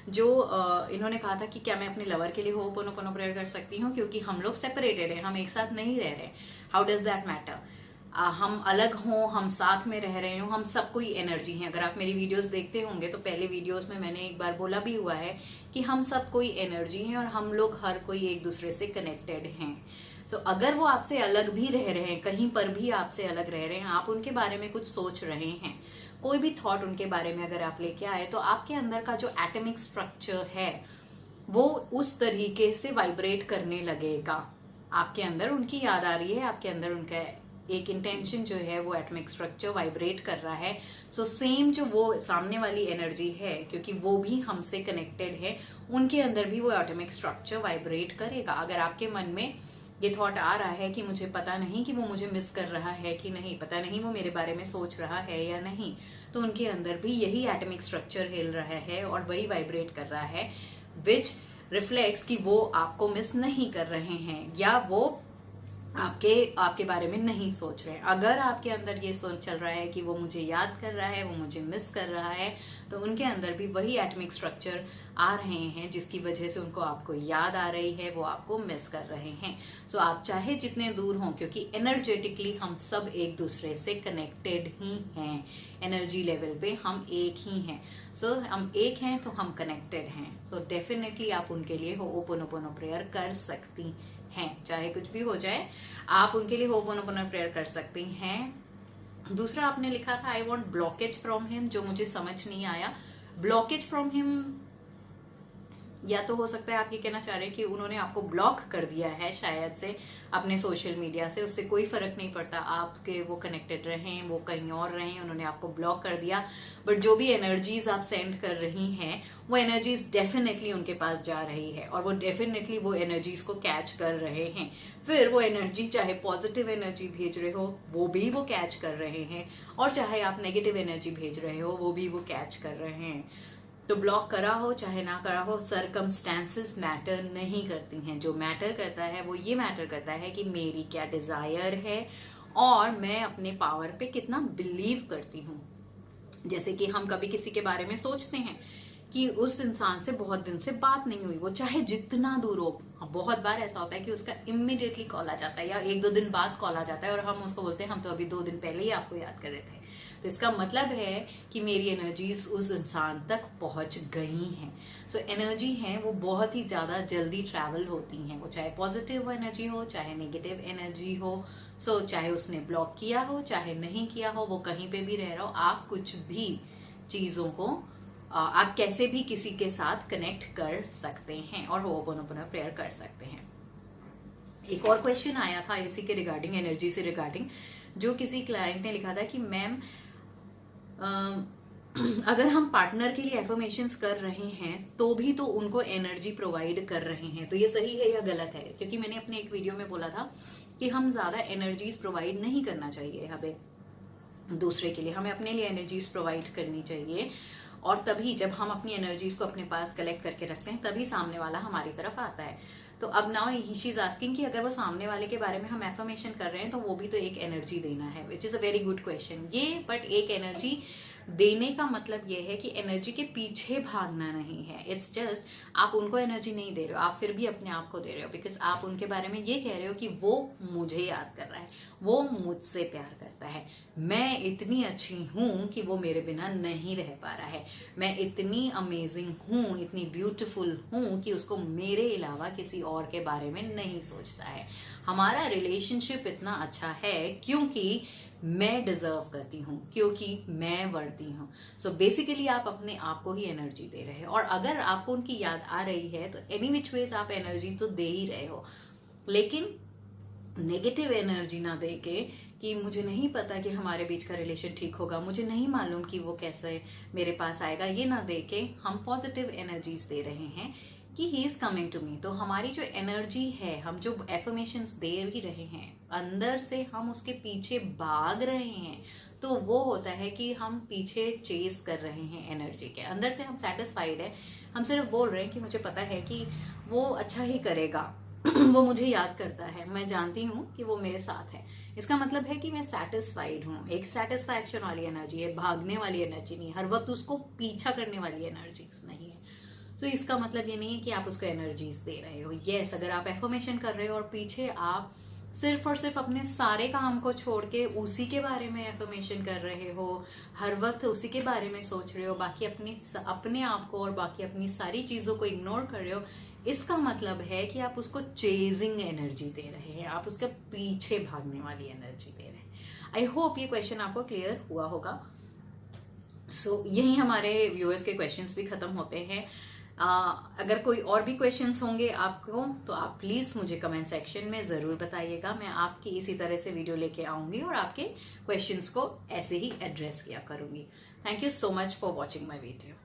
जो इन्होंने कहा था कि क्या मैं अपने लवर के लिए होपोनोपोनो प्रेयर कर सकती हूँ, क्योंकि हम लोग सेपरेटेड हैं, हम एक साथ नहीं रह रहे। How does that matter? हम अलग हों, हम साथ में रह रहे हो, हम सब कोई एनर्जी हैं। अगर आप मेरी वीडियोस देखते होंगे तो पहले वीडियोस में मैंने एक बार बोला भी हुआ है कि हम सब कोई एनर्जी हैं और हम लोग हर कोई एक दूसरे से कनेक्टेड हैं। सो अगर वो आपसे अलग भी रह रहे हैं, कहीं पर भी आपसे अलग रह रहे हैं, आप उनके बारे में कुछ सोच रहे हैं, कोई भी थॉट उनके बारे में अगर आप लेके आए, तो आपके अंदर का जो एटॉमिक स्ट्रक्चर है वो उस तरीके से वाइब्रेट करने लगेगा। आपके अंदर उनकी याद आ रही है, आपके अंदर उनका एक इंटेंशन जो है वो एटॉमिक स्ट्रक्चर वाइब्रेट कर रहा है। सो सेम जो वो सामने वाली एनर्जी है, क्योंकि वो भी हमसे कनेक्टेड है, उनके अंदर भी वो एटॉमिक स्ट्रक्चर वाइब्रेट करेगा। अगर आपके मन में ये थॉट आ रहा है कि मुझे पता नहीं कि वो मुझे मिस कर रहा है कि नहीं, पता नहीं वो मेरे बारे में सोच रहा है या नहीं, तो उनके अंदर भी यही एटॉमिक स्ट्रक्चर हिल रहा है और वही वाइब्रेट कर रहा है, विच रिफ्लेक्ट्स कि वो आपको मिस नहीं कर रहे हैं या वो आपके बारे में नहीं सोच रहे हैं। अगर आपके अंदर ये सोच चल रहा है कि वो मुझे याद कर रहा है, वो मुझे मिस कर रहा है, तो उनके अंदर भी वही एटॉमिक स्ट्रक्चर आ रहे हैं जिसकी वजह से उनको आपको याद आ रही है, वो आपको मिस कर रहे हैं। सो आप चाहे जितने दूर हों, क्योंकि एनर्जेटिकली हम सब एक दूसरे से कनेक्टेड ही हैं, एनर्जी लेवल पे हम एक ही हैं। सो हम एक हैं तो हम कनेक्टेड हैं। सो डेफिनेटली आप उनके लिए होपोनोपोनो प्रेयर कर सकती हैं, चाहे कुछ भी हो जाए, आप उनके लिए होपोनोपोनो प्रेयर कर सकती हैं। दूसरा आपने लिखा था I want blockage from him, जो मुझे समझ नहीं आया। ब्लॉकेज फ्रॉम हिम, या तो हो सकता है आप ये कहना चाह रहे हैं कि उन्होंने आपको ब्लॉक कर दिया है शायद से अपने सोशल मीडिया से, उससे कोई फर्क नहीं पड़ता, आपके वो कनेक्टेड रहें, वो कहीं और रहें, उन्होंने आपको ब्लॉक कर दिया। बट जो भी एनर्जीज आप सेंड कर रही हैं, वो एनर्जीज डेफिनेटली उनके पास जा रही है और वो डेफिनेटली वो एनर्जीज को कैच कर रहे हैं। फिर वो एनर्जी चाहे पॉजिटिव एनर्जी भेज रहे हो, वो भी वो कैच कर रहे हैं, और चाहे आप नेगेटिव एनर्जी भेज रहे हो, वो भी वो कैच कर रहे हैं। तो ब्लॉक करा हो चाहे ना करा हो, सरकमस्टेंसेस मैटर नहीं करती हैं। जो मैटर करता है वो ये मैटर करता है कि मेरी क्या डिजायर है और मैं अपने पावर पे कितना बिलीव करती हूँ। जैसे कि हम कभी किसी के बारे में सोचते हैं कि उस इंसान से बहुत दिन से बात नहीं हुई, वो चाहे जितना दूर हो। बहुत बार ऐसा होता है कि उसका इमीडिएटली कॉल आ जाता है या 1-2 दिन बाद कॉल आ जाता है और हम उसको बोलते हैं हम तो अभी 2 दिन पहले ही आपको याद कर रहे थे। तो इसका मतलब है कि मेरी एनर्जीज उस इंसान तक पहुंच गई हैं। सो एनर्जी है वो बहुत ही ज्यादा जल्दी ट्रैवल होती हैं, वो चाहे पॉजिटिव एनर्जी हो चाहे नेगेटिव एनर्जी हो। सो चाहे उसने ब्लॉक किया हो चाहे नहीं किया हो, वो कहीं पे भी रह रहा हो, आप कुछ भी चीजों को आप कैसे भी किसी के साथ कनेक्ट कर सकते हैं और होपोनोपोनो प्रेयर कर सकते हैं। एक और क्वेश्चन आया था इसी के रिगार्डिंग, एनर्जी से रिगार्डिंग, जो किसी क्लाइंट ने लिखा था कि मैम अगर हम पार्टनर के लिए एफर्मेशंस कर रहे हैं तो भी तो उनको एनर्जी प्रोवाइड कर रहे हैं, तो ये सही है या गलत है? क्योंकि मैंने अपने एक वीडियो में बोला था कि हम ज्यादा एनर्जीज प्रोवाइड नहीं करना चाहिए हमें दूसरे के लिए, हमें अपने लिए एनर्जीज प्रोवाइड करनी चाहिए। और तभी जब हम अपनी एनर्जीज को अपने पास कलेक्ट करके रखते हैं तभी सामने वाला हमारी तरफ आता है। तो अब नाउ शी इज आस्किंग कि अगर वो सामने वाले के बारे में हम एफर्मेशन कर रहे हैं तो वो भी तो एक एनर्जी देना है, which is a very good question ये। बट एक एनर्जी देने का मतलब ये है कि एनर्जी के पीछे भागना नहीं है। इट्स जस्ट आप उनको एनर्जी नहीं दे रहे हो, आप फिर भी अपने आप को दे रहे हो, बिकॉज आप उनके बारे में ये कह रहे हो कि वो मुझे याद कर रहा है, वो मुझसे प्यार करता है, मैं इतनी अच्छी हूं कि वो मेरे बिना नहीं रह पा रहा है, मैं इतनी अमेजिंग हूं, इतनी ब्यूटीफुल हूं कि उसको मेरे अलावा किसी और के बारे में नहीं सोचता है। हमारा रिलेशनशिप इतना अच्छा है क्योंकि मैं डिजर्व करती हूँ, क्योंकि मैं वर्दी हूँ। सो बेसिकली आप अपने आप को ही एनर्जी दे रहे हो, और अगर आपको उनकी याद आ रही है तो एनी विच वेज आप एनर्जी तो दे ही रहे हो, लेकिन नेगेटिव एनर्जी ना दे के कि मुझे नहीं पता कि हमारे बीच का रिलेशन ठीक होगा, मुझे नहीं मालूम कि वो कैसे मेरे पास आएगा, ये ना दे के हम पॉजिटिव एनर्जीज दे रहे हैं कि he is coming to me. तो हमारी जो एनर्जी है, हम जो एफर्मेशंस दे भी रहे हैं, अंदर से हम उसके पीछे भाग रहे हैं, तो वो होता है कि हम पीछे चेस कर रहे हैं एनर्जी के। अंदर से हम सेटिस्फाइड है, हम सिर्फ बोल रहे हैं कि मुझे पता है कि वो अच्छा ही करेगा वो मुझे याद करता है, मैं जानती हूँ कि वो मेरे साथ है। इसका मतलब है कि मैं सेटिस्फाइड हूँ। एक सेटिस्फैक्शन वाली एनर्जी है, भागने वाली एनर्जी नहीं है, हर वक्त उसको पीछा करने वाली एनर्जी नहीं है। तो इसका मतलब ये नहीं है कि आप उसको एनर्जीज दे रहे हो। यस, अगर आप एफर्मेशन कर रहे हो और पीछे आप सिर्फ और सिर्फ अपने सारे काम को छोड़ के उसी के बारे में एफर्मेशन कर रहे हो, हर वक्त उसी के बारे में सोच रहे हो, बाकी अपने आप को और बाकी अपनी सारी चीज़ों को इग्नोर कर रहे हो, इसका मतलब है कि आप उसको चेजिंग एनर्जी दे रहे हैं, आप उसके पीछे भागने वाली एनर्जी दे रहे हैं। आई होप ये क्वेश्चन आपको क्लियर हुआ होगा। यही हमारे व्यूअर्स के क्वेश्चंस भी खत्म होते हैं। अगर कोई और भी क्वेश्चंस होंगे आपको तो आप प्लीज मुझे कमेंट सेक्शन में जरूर बताइएगा। मैं आपकी इसी तरह से वीडियो लेके आऊंगी और आपके क्वेश्चंस को ऐसे ही एड्रेस किया करूंगी। Thank you so much for watching my video.